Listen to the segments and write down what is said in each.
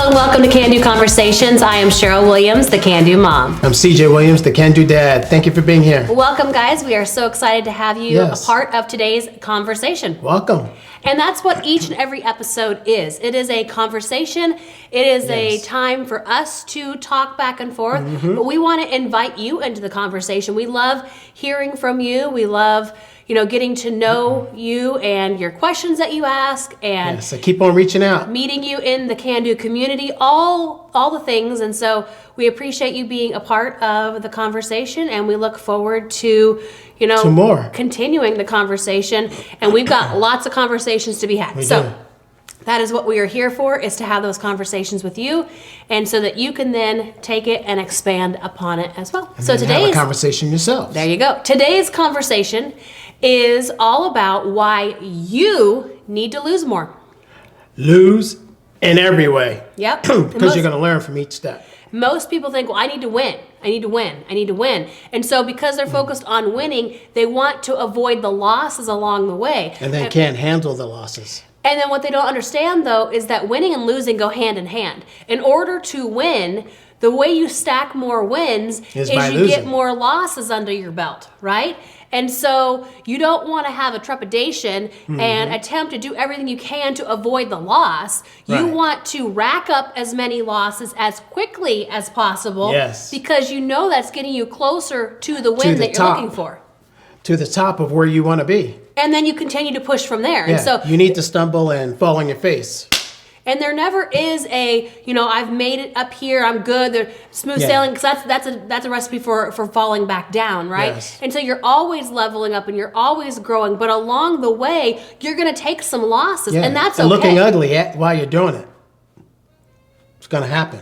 Hello and welcome to Can Do Conversations. I am Cheryl Williams, the Can Do Mom. I'm CJ Williams, the Can Do Dad. Thank you for being here. Welcome, guys. We are so excited to have you a part of today's conversation. Welcome. And that's what each and every episode is. It is a conversation. It is a time for us to talk back and forth. But we want to invite you into the conversation. We love hearing from you. We love getting to know you and your questions that you ask, and so keep on reaching out, meeting you in the Can Do community, all the things. And so we appreciate you being a part of the conversation, and we look forward to more continuing the conversation. And we've got lots of conversations to be had. We do. That is what we are here for, is to have those conversations with you, and so that you can then take it and expand upon it as well. And so today's have a conversation yourself. There you go. Today's conversation is all about why you need to lose more. Lose in every way. Yep. Because you're going to learn from each step. Most people think, well, I need to win. I need to win. I need to win. And so because they're focused on winning, they want to avoid the losses along the way. And they can't handle the losses. And then what they don't understand, though, is that winning and losing go hand in hand. In order to win, the way you stack more wins is you losing. Get more losses under your belt, right? And so you don't want to have a trepidation and attempt to do everything you can to avoid the loss. You want to rack up as many losses as quickly as possible, because you know that's getting you closer to the win that you're looking for. To the top of where you want to be. And then you continue to push from there. Yeah. And so you need to stumble and fall on your face. And there never is a, I've made it up here, I'm good, they're smooth sailing, because that's a recipe for falling back down, right? Yes. And so you're always leveling up and you're always growing, but along the way, you're going to take some losses, and that's okay. Looking ugly while you're doing it. It's going to happen.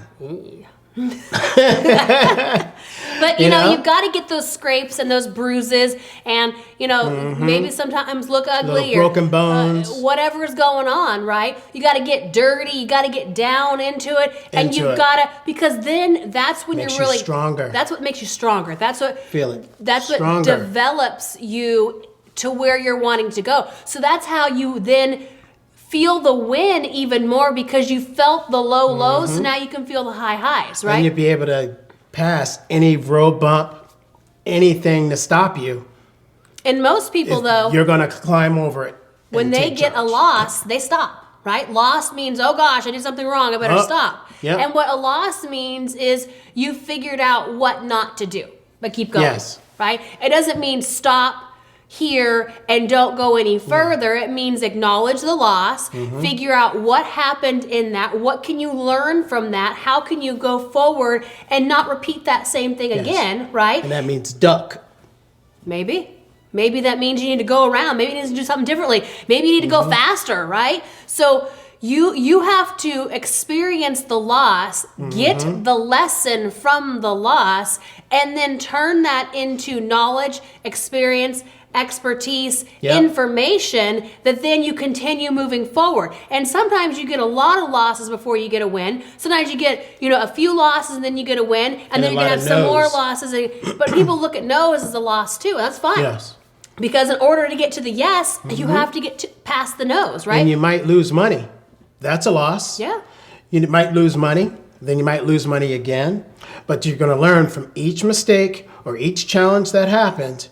But you've got to get those scrapes and those bruises, and maybe sometimes look ugly, or broken bones, whatever's going on, right? You got to get dirty, you got to get down into it, and you've got to, because then that's when you're really stronger. That's what makes you stronger. That's what That's stronger. What develops you to where you're wanting to go. So that's how you then feel the win even more, because you felt the low lows, so now you can feel the high highs, right? And you'll be able to pass any road bump, anything to stop you. And most people, though, you're going to climb over it. When they get a loss, they stop, right? Loss means, oh gosh, I did something wrong, I better stop. Yep. And what a loss means is you figured out what not to do, but keep going, right? It doesn't mean stop here and don't go any further. It means acknowledge the loss, figure out what happened in that, what can you learn from that, how can you go forward and not repeat that same thing again, right? And that means duck. Maybe that means you need to go around. Maybe you need to do something differently. Maybe you need to go faster, right? So you have to experience the loss, get the lesson from the loss, and then turn that into knowledge, experience, expertise, information that then you continue moving forward. And sometimes you get a lot of losses before you get a win. Sometimes you get, a few losses and then you get a win, and then you're going to have some more losses. But people look at no's as a loss too. That's fine. Yes. Because in order to get to the yes, you have to get past the no's, right? And you might lose money. That's a loss. Yeah. You might lose money. Then you might lose money again. But you're going to learn from each mistake or each challenge that happened.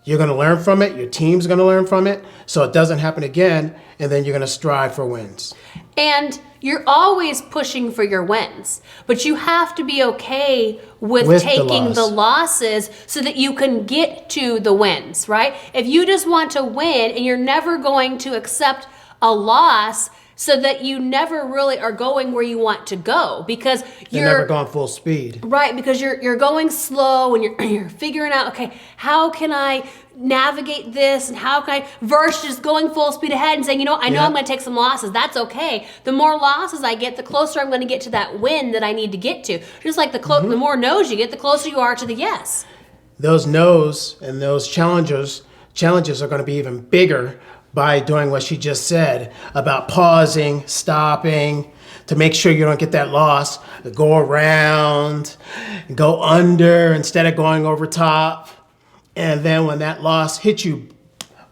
You're going to learn from it. Your team's going to learn from it, so it doesn't happen again. And then you're going to strive for wins. And you're always pushing for your wins, but you have to be okay with taking the losses so that you can get to the wins, right? If you just want to win and you're never going to accept a loss, so that you never really are going where you want to go, because you're never going full speed. Right, because you're going slow and you're figuring out, okay, how can I navigate this, and how can I, versus just going full speed ahead and saying, I know I'm going to take some losses. That's okay. The more losses I get, the closer I'm going to get to that win that I need to get to. Just like the more no's you get, the closer you are to the yes. Those no's and those challenges are going to be even bigger by doing what she just said about pausing, stopping, to make sure you don't get that loss. Go around, go under instead of going over top. And then when that loss hits you,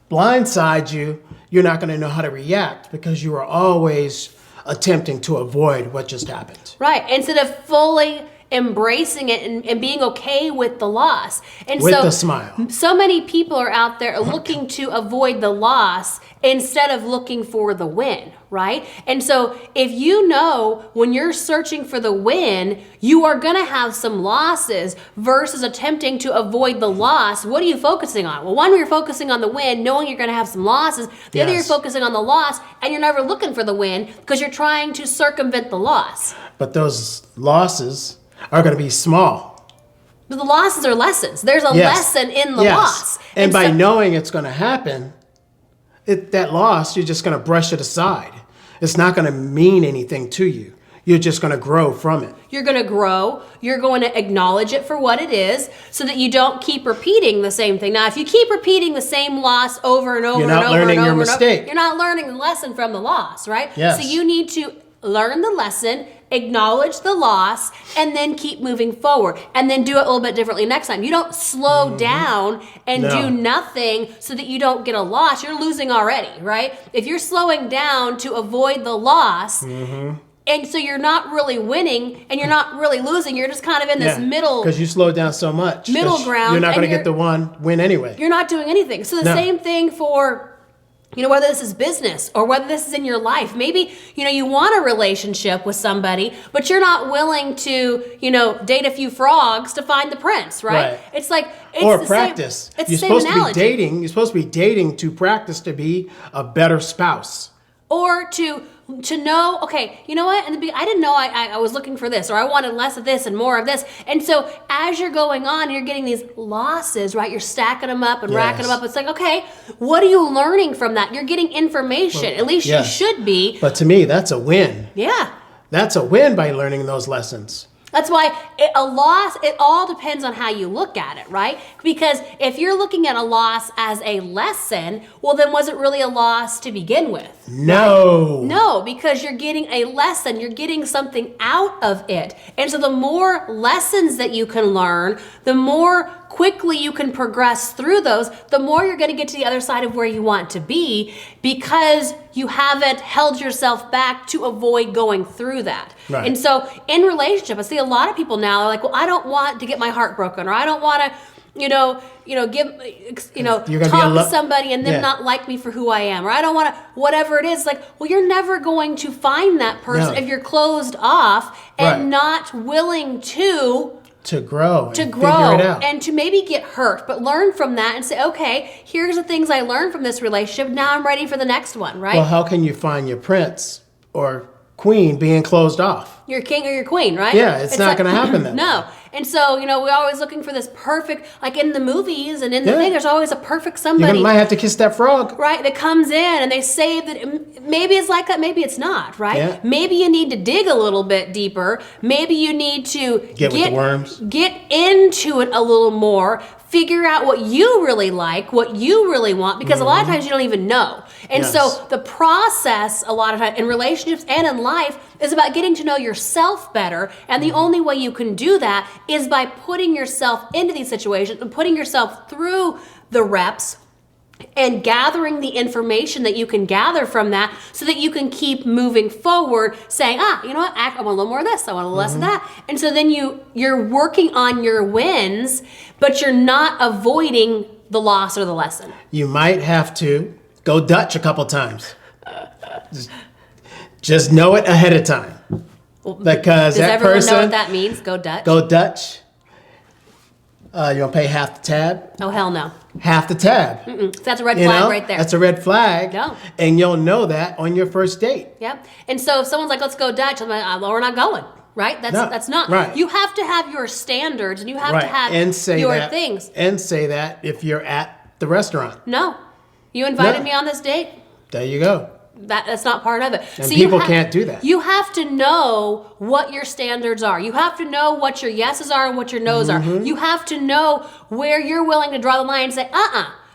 blindsides you, you're not going to know how to react, because you are always attempting to avoid what just happened. Right. Instead of fully embracing it and being okay with the loss. And With so, a smile. So many people are out there looking to avoid the loss instead of looking for the win, right? And so if you know when you're searching for the win, you are going to have some losses versus attempting to avoid the loss. What are you focusing on? Well, one, you're focusing on the win, knowing you're going to have some losses. The other, you're focusing on the loss, and you're never looking for the win because you're trying to circumvent the loss. But those losses are going to be small. But the losses are lessons. There's a lesson in the loss. And by knowing it's going to happen, that loss, you're just going to brush it aside. It's not going to mean anything to you. You're just going to grow from it. You're going to grow. You're going to acknowledge it for what it is so that you don't keep repeating the same thing. Now, if you keep repeating the same loss over and over You're and not over learning and your over and over, mistake. you're not learning the lesson from the loss, right? Yes. So you need to learn the lesson, acknowledge the loss, and then keep moving forward. And then do it a little bit differently next time. You don't slow down and do nothing so that you don't get a loss. You're losing already, right? If you're slowing down to avoid the loss, and so you're not really winning and you're not really losing, you're just kind of in this middle. Because you slowed down so much. Middle ground. You're not going to get the win anyway. You're not doing anything. So the same thing for, whether this is business or whether this is in your life. Maybe, you want a relationship with somebody, but you're not willing to, date a few frogs to find the prince, right? It's like, it's practice. It's you're the same supposed analogy. to be dating. You're supposed to be dating to practice to be a better spouse. Or to know, okay, you know what? I didn't know I was looking for this, or I wanted less of this and more of this. And so as you're going on, you're getting these losses, right? You're stacking them up and racking them up. It's like, okay, what are you learning from that? You're getting information. At least you should be. But to me, that's a win. Yeah. That's a win by learning those lessons. That's why a loss, it all depends on how you look at it, right? Because if you're looking at a loss as a lesson, well, then was it really a loss to begin with? No. Right? No, because you're getting a lesson. You're getting something out of it. And so the more lessons that you can learn, the more quickly you can progress through those, the more you're going to get to the other side of where you want to be because you haven't held yourself back to avoid going through that. Right. And so in relationship, I see a lot of people now are like, well, I don't want to get my heart broken, or I don't want to, talk to somebody and them not like me for who I am, or I don't want to, whatever it is. Like, well, you're never going to find that person if you're closed off and not willing to grow figure it out. And to maybe get hurt, but learn from that and say, okay, here's the things I learned from this relationship. Now I'm ready for the next one, right? Well, how can you find your prince or queen being closed off? Your king or your queen, right? Yeah, it's not going to happen then. No. And so, we're always looking for this perfect, like in the movies and in the thing, there's always a perfect somebody. You might have to kiss that frog. Right, that comes in and they say that maybe it's like that, maybe it's not, right? Yeah. Maybe you need to dig a little bit deeper. Maybe you need to with the worms. Get into it a little more. Figure out what you really like, what you really want, because a lot of times you don't even know. And so the process, a lot of times in relationships and in life, is about getting to know yourself better. And the only way you can do that is by putting yourself into these situations and putting yourself through the reps and gathering the information that you can gather from that so that you can keep moving forward saying, you know what, I want a little more of this, I want a little less of that. And so then you're working on your wins, but you're not avoiding the loss or the lesson. You might have to go Dutch a couple times. Just know it ahead of time. Because does everyone know what that means? Go Dutch? Go Dutch. You want to pay half the tab? Oh, hell no. Half the tab. That's a red flag right there. That's a red flag. No. And you'll know that on your first date. Yep. And so if someone's like, let's go Dutch, I'm like, well, we're not going. Right? That's not. Right. You have to have your standards and you have to have your things. And say that if you're at the restaurant. No. You invited me on this date? There you go. That's not part of it. And so people can't do that. You have to know what your standards are. You have to know what your yeses are and what your nos are. You have to know where you're willing to draw the line and say,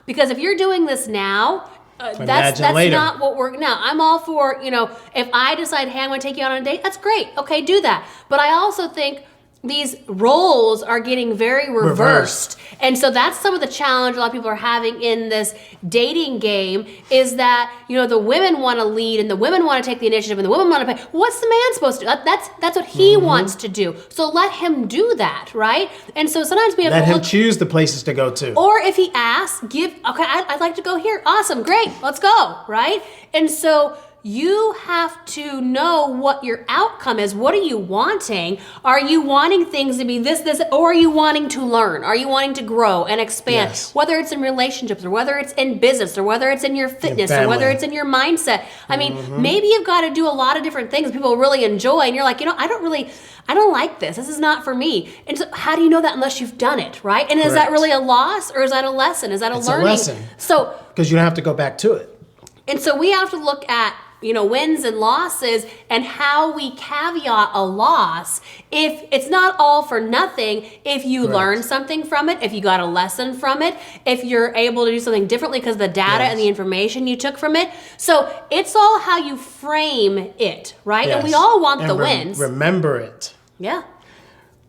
because if you're doing this now, that's not what we're, now I'm all for, if I decide, hey, I'm going to take you out on a date, that's great. Okay, do that. But I also think these roles are getting very reversed. And so that's some of the challenge a lot of people are having in this dating game, is that, the women want to lead and the women want to take the initiative and the women want to pay. What's the man supposed to do? That's what he wants to do. So let him do that, right? And so sometimes we have Let to him choose the places to go to. Or if he asks, I'd like to go here. Awesome, great, let's go, right? And so you have to know what your outcome is. What are you wanting? Are you wanting things to be this, or are you wanting to learn? Are you wanting to grow and expand? Yes. Whether it's in relationships, or whether it's in business, or whether it's in your fitness, or whether it's in your mindset. I mean, maybe you've got to do a lot of different things people really enjoy, and you're like, I don't like this. This is not for me. And so how do you know that unless you've done it, right? And is that really a loss, or is that a lesson? Is that a learning? It's a lesson. So, because you don't have to go back to it. And so we have to look at wins and losses, and how we caveat a loss if it's not all for nothing, if you learn something from it, if you got a lesson from it, if you're able to do something differently because of the data and the information you took from it. So it's all how you frame it, right? Yes. And we all want the wins. Remember it. Yeah.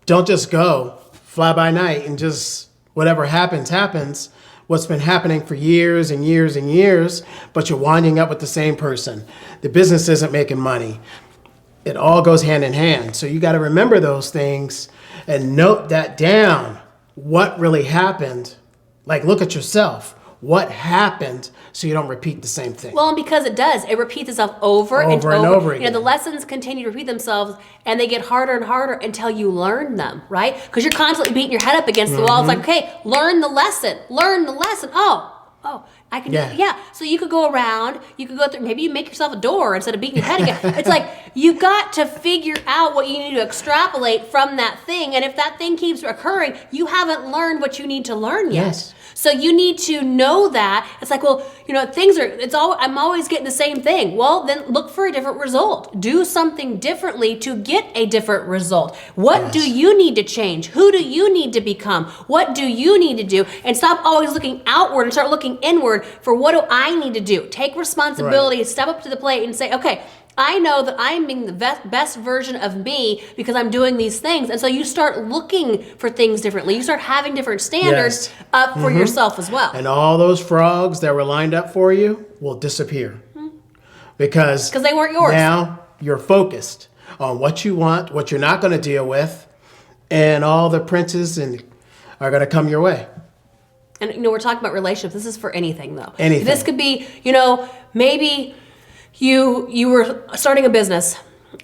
Don't just go fly by night and just whatever happens. What's been happening for years and years and years, but you're winding up with the same person. The business isn't making money. It all goes hand in hand. So you got to remember those things and note that down. What really happened? Like, look at yourself. What happened so you don't repeat the same thing? Well, and because it does, it repeats itself over and over again. The lessons continue to repeat themselves, and they get harder and harder until you learn them, right? Because you're constantly beating your head up against the wall. It's like, okay, learn the lesson. Oh, I can do it. Yeah. So you could go around, you could go through, maybe you make yourself a door instead of beating your head again. It's like, you got to figure out what you need to extrapolate from that thing. And if that thing keeps occurring, you haven't learned what you need to learn yet. Yes. So you need to know that. It's like, well, I'm always getting the same thing. Well, then look for a different result. Do something differently to get a different result. What do you need to change? Who do you need to become? What do you need to do? And stop always looking outward and start looking inward for what do I need to do? Take responsibility, step up to the plate and say, okay, I know that I'm being the best version of me because I'm doing these things. And so you start looking for things differently. You start having different standards up for yourself as well. And all those frogs that were lined up for you will disappear. Because they weren't yours. Now you're focused on what you want, what you're not going to deal with, and all the princes are going to come your way. And we're talking about relationships. This is for anything, though. Anything. This could be, maybe you were starting a business,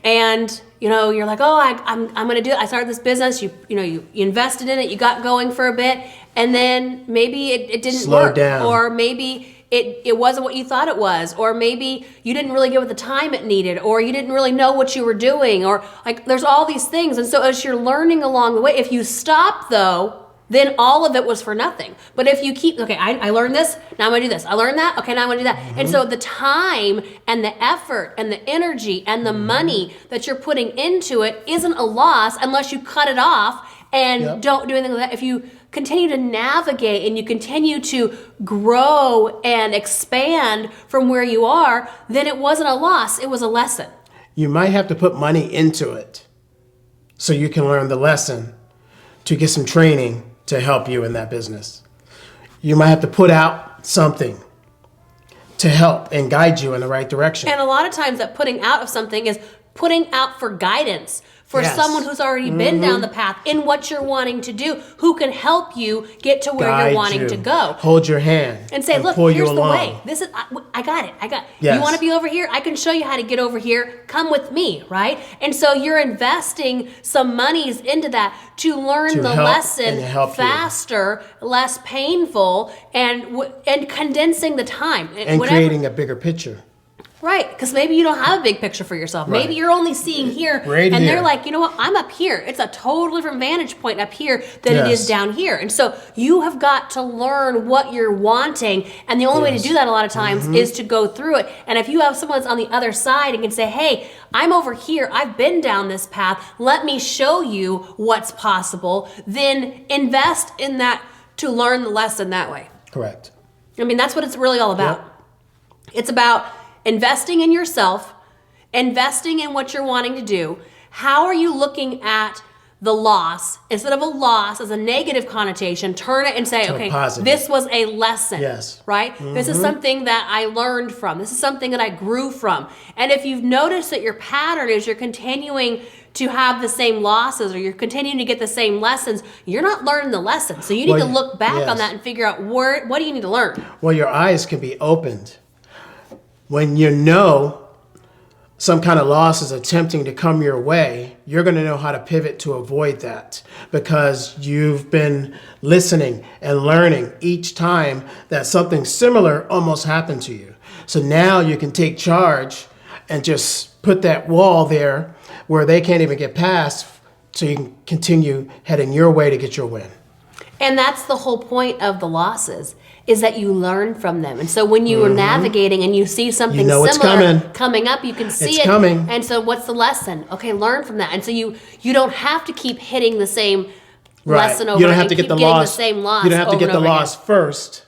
and you're like, oh, I'm going to do it. I started this business. You invested in it. You got going for a bit, and then maybe it didn't work, down. Or maybe it wasn't what you thought it was, or maybe you didn't really give it the time it needed, or you didn't really know what you were doing, or there's all these things. And so as you're learning along the way, if you stop though, then all of it was for nothing. But if you keep, okay, I learned this, now I'm gonna do this. I learned that, okay, now I'm gonna do that. And so the time and the effort and the energy and the money that you're putting into it isn't a loss unless you cut it off and don't do anything with that. If you continue to navigate and you continue to grow and expand from where you are, then it wasn't a loss, it was a lesson. You might have to put money into it so you can learn the lesson, to get some training to help you in that business. You might have to put out something to help and guide you in the right direction. And a lot of times that putting out of something is putting out for guidance, for someone who's already been down the path in what you're wanting to do, who can help you get to where Guide you're wanting you. to go. Hold your hand And say, look, pull here's you the along. way. This is, I got it. Yes. You want to be over here? I can show you how to get over here. Come with me, right? And so you're investing some monies into that to learn the lesson faster, less painful, and condensing the time. And creating a bigger picture. Right, because maybe you don't have a big picture for yourself. Right. Maybe you're only seeing here, they're like, you know what, I'm up here. It's a totally different vantage point up here than it is down here. And so you have got to learn what you're wanting. And the only way to do that a lot of times is to go through it. And if you have someone that's on the other side and can say, hey, I'm over here, I've been down this path, let me show you what's possible, then invest in that to learn the lesson that way. Correct. I mean, that's what it's really all about. Yep. It's about investing in yourself, investing in what you're wanting to do. How are you looking at the loss, instead of a loss as a negative connotation, turn it and say, okay, this was a lesson, right? This is something that I learned from. This is something that I grew from. And if you've noticed that your pattern is you're continuing to have the same losses or you're continuing to get the same lessons, you're not learning the lesson. So you need to look back on that and figure out what do you need to learn? Well, your eyes can be opened when you know some kind of loss is attempting to come your way. You're going to know how to pivot to avoid that because you've been listening and learning each time that something similar almost happened to you. So now you can take charge and just put that wall there where they can't even get past, so you can continue heading your way to get your win. And that's the whole point of the losses, is that you learn from them. And so when you are navigating and you see something similar coming up, you can see it. Coming. And so what's the lesson? Okay, learn from that. And so you don't have to keep hitting the same lesson over. You don't have to get the loss. The same loss. You don't have to get the loss first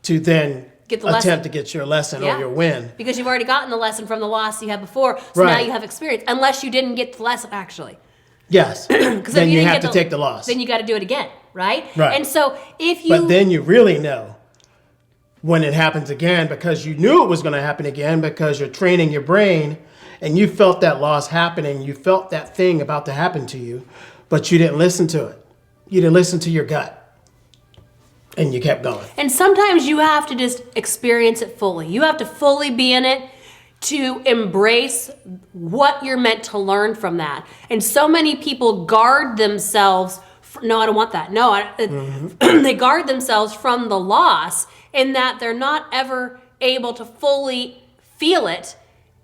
to then get the attempt to get your lesson or your win. Because you've already gotten the lesson from the loss you had before, so now you have experience. Unless you didn't get the lesson, actually. Yes. Then you have to take the loss. Then you got to do it again, right? Right. And so if you... But then you really know when it happens again, because you knew it was going to happen again, because you're training your brain and you felt that loss happening. You felt that thing about to happen to you, but you didn't listen to it. You didn't listen to your gut. And you kept going. And sometimes you have to just experience it fully. You have to fully be in it to embrace what you're meant to learn from that. And so many people guard themselves. No, I don't want that. No, they guard themselves from the loss in that they're not ever able to fully feel it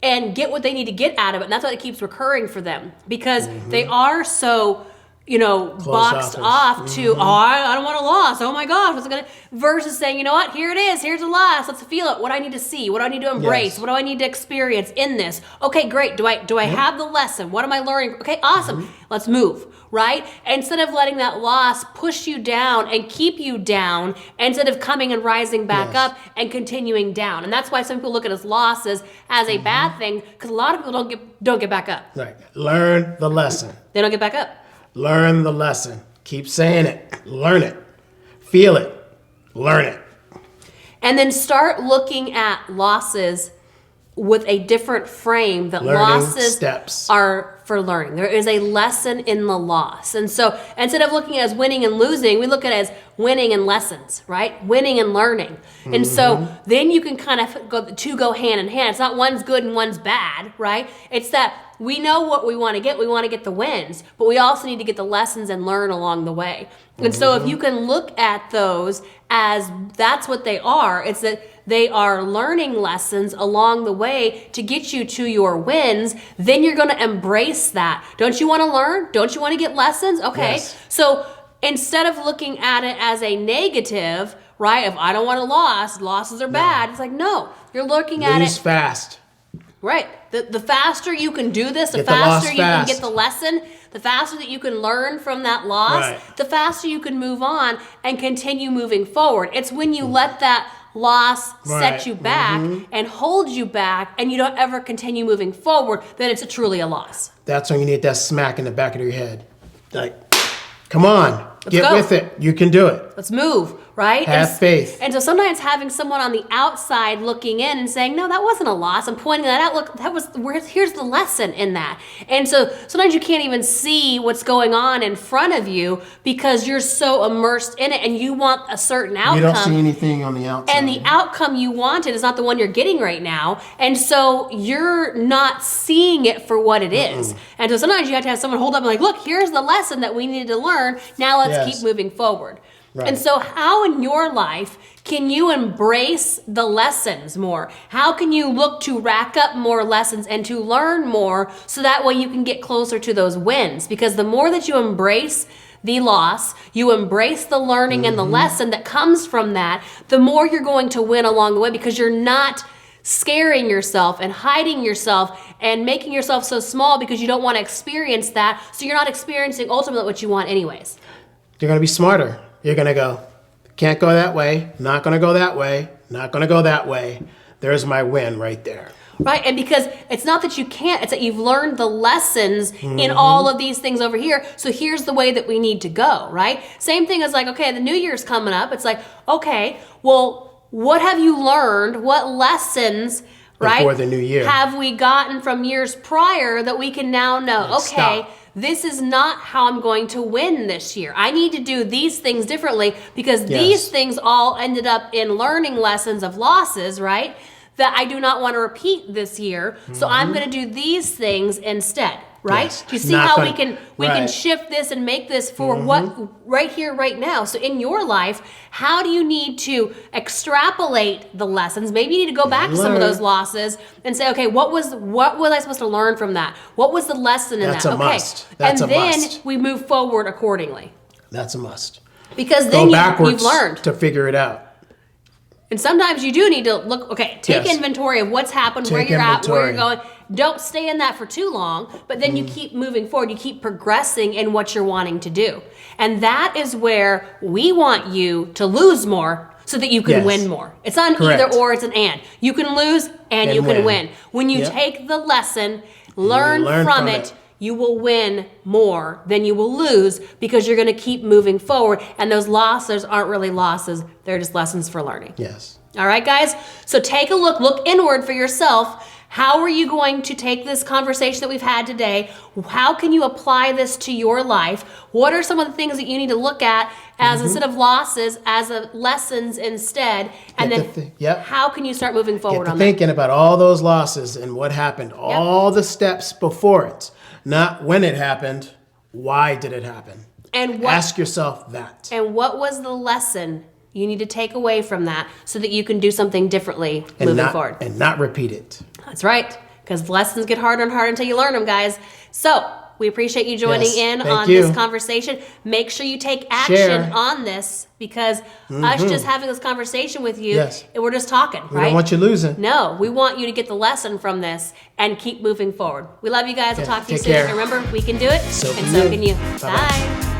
and get what they need to get out of it. And that's why it keeps recurring for them, because they are so... boxed off to, I don't want a loss. Oh my gosh, what's it gonna? Versus saying, you know what? Here it is. Here's a loss. Let's feel it. What do I need to see? What do I need to embrace? What do I need to experience in this? Okay, great. Do I have the lesson? What am I learning? Okay, awesome. Let's move. Right? Instead of letting that loss push you down and keep you down, instead of coming and rising back up and continuing down. And that's why some people look at losses as a bad thing, because a lot of people don't get back up. Right. Learn the lesson. They don't get back up. Learn the lesson. Keep saying it. Learn it. Feel it. Learn it. And then start looking at losses with a different frame, that losses are for learning. There is a lesson in the loss. And so instead of looking at it as winning and losing, we look at it as winning and lessons, right? Winning and learning. And so then you can kind of go hand in hand. It's not one's good and one's bad, right? It's that we know what we want to get. We want to get the wins, but we also need to get the lessons and learn along the way. And so if you can look at those as that's what they are, it's that they are learning lessons along the way to get you to your wins, then you're going to embrace that. Don't you want to learn? Don't you want to get lessons? Okay. Yes. So instead of looking at it as a negative, right? If I don't want a loss, losses are bad. It's like, no, you're looking at it. Lose fast. Right. The faster you can do this, the faster you can get the lesson, the faster that you can learn from that loss, the faster you can move on and continue moving forward. It's when you let that loss set you back and hold you back and you don't ever continue moving forward, then it's truly a loss. That's when you need that smack in the back of your head. Like, come on, get go. with it. You can do it. Let's move. Right? Have faith. And so sometimes having someone on the outside looking in and saying, no, that wasn't a loss. I'm pointing that out. Look, here's the lesson in that. And so sometimes you can't even see what's going on in front of you because you're so immersed in it and you want a certain outcome. You don't see anything on the outside. And the outcome you wanted is not the one you're getting right now. And so you're not seeing it for what it is. And so sometimes you have to have someone hold up and like, look, here's the lesson that we needed to learn. Now let's keep moving forward. Right. And so how in your life can you embrace the lessons more? How can you look to rack up more lessons and to learn more so that way you can get closer to those wins? Because the more that you embrace the loss, you embrace the learning and the lesson that comes from that, the more you're going to win along the way because you're not scaring yourself and hiding yourself and making yourself so small because you don't want to experience that. So you're not experiencing ultimately what you want anyways. You're going to be smarter. You're going to go, can't go that way, not going to go that way, not going to go that way. there's my win right there. Right, and because it's not that you can't, it's that you've learned the lessons in all of these things over here. So here's the way that we need to go, right? Same thing as like, okay, the new year's coming up. It's like, okay, well, what have you learned? What lessons, right, before the new year have we gotten from years prior that we can now know, okay, this is not how I'm going to win this year. I need to do these things differently because these things all ended up in learning lessons of losses, right? That I do not want to repeat this year. So I'm going to do these things instead, right? Yes. Do you see how we can shift this and make this for what right here, right now? So in your life, how do you need to extrapolate the lessons? Maybe you need to go back to some of those losses and say, okay, what was I supposed to learn from that? What was the lesson in That's that? a must. That's and a then must. we move forward accordingly. That's a must. Because then Go backwards you've learned. to figure it out. And sometimes you do need to look, okay, take Yes. inventory of what's happened, where Take you're at, where you're inventory. going. Don't stay in that for too long, but then you keep moving forward. You keep progressing in what you're wanting to do. And that is where we want you to lose more so that you can win more. It's not an Correct. either or, it's an and. You can lose and you can win. When you take the lesson, learn from it, you will win more than you will lose because you're going to keep moving forward. And those losses aren't really losses. They're just lessons for learning. Yes. All right, guys? So take a look inward for yourself. How are you going to take this conversation that we've had today? How can you apply this to your life? What are some of the things that you need to look at as instead of losses, as lessons instead? And then how can you start moving forward on that? Thinking about all those losses and what happened, all the steps before it. Not when it happened, why did it happen? And ask yourself that. And what was the lesson you need to take away from that so that you can do something differently moving forward? And not repeat it. That's right, because lessons get harder and harder until you learn them, guys. So we appreciate you joining in on this conversation. Make sure you take action on this because us just having this conversation with you, we're just talking, right? We don't want you losing. No, we want you to get the lesson from this and keep moving forward. We love you guys. We'll talk to you soon. Care. And remember, we can do it, and so can you. Bye.